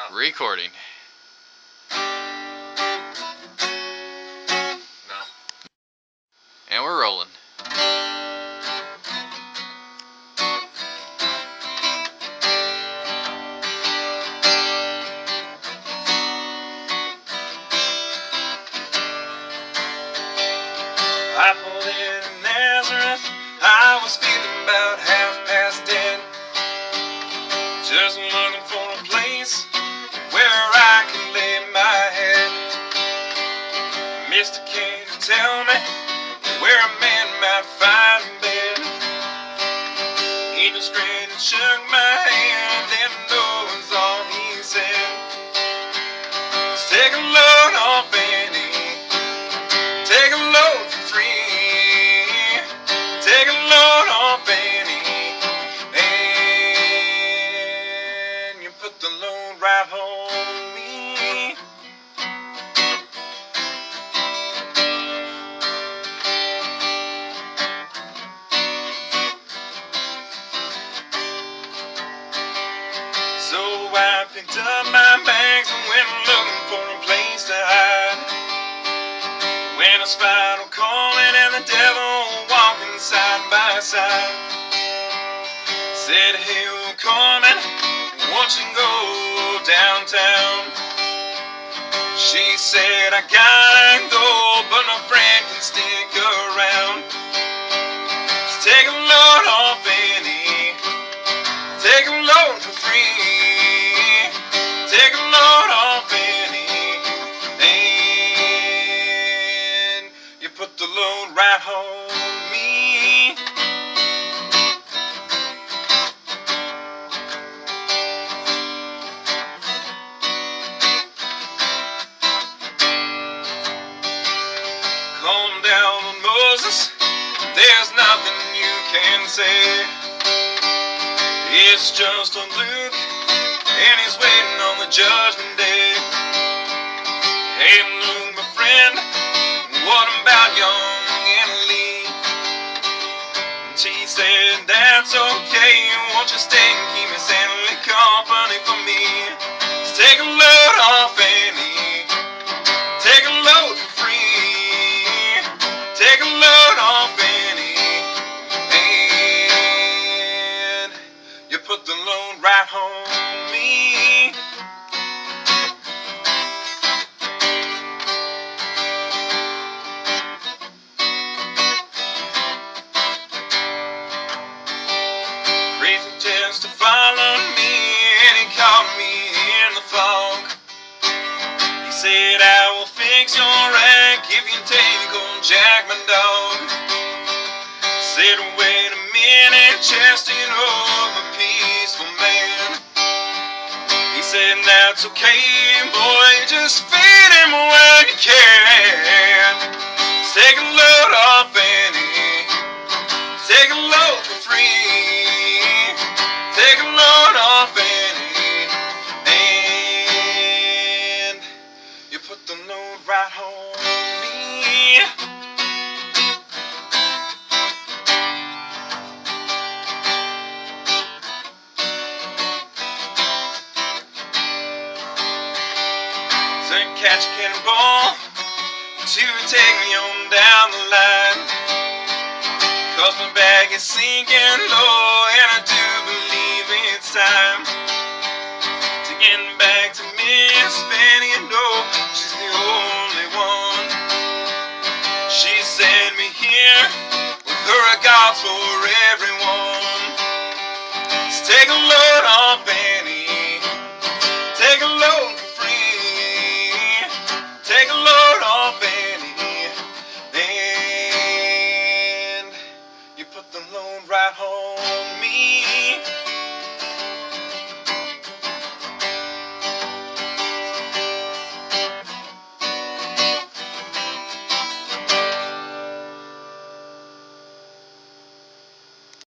Oh. Recording. No. And we're rolling. I pulled in Nazareth. I was feeling about 10:30. Just looking for a place where I can lay my head. Mister, can you tell me where a man might find a bed? He just grinned and shook my hand, and no was all he said. Let's take a load off Annie. Take a load for free. Take a load off Annie. And you put the load right on me. So I picked up my bags and went looking for a place to hide. When a spider calling and the devil walking side by side. Said, hey, we're coming, won't you go downtown? She said, I gotta go, but my friend can stick around. Just take a load off Annie. Take a load for free. Take a load off Annie. And you put the load right on me. Calm down, Moses. There's nothing you can say. It's just a Luke, and he's waiting on the judgment day. Hey, Luke, my friend, what about young Annalie? She said, that's okay, won't you stay and keep Miss Annalie company for me? Just take a load off Annie. Take a load for free. Take a load off Annie. And you put the load right on me. Crazy just to follow me, and he caught me in the fog. He said, I will fix your wreck if you take old Jack, my dog. Said, wait a minute, chesting up a peaceful man. He said, that's okay, boy, just feed him when you can. Just take a load off Annie. Take a load for free. Take a load off Annie. And you put the load right on me. So catch a cannonball to take me on down the line. Cause my bag is sinking low, and I do believe it's time to get back to Miss Fanny. And no, she's the only one. She sent me here with her regards for everyone. Just take a load off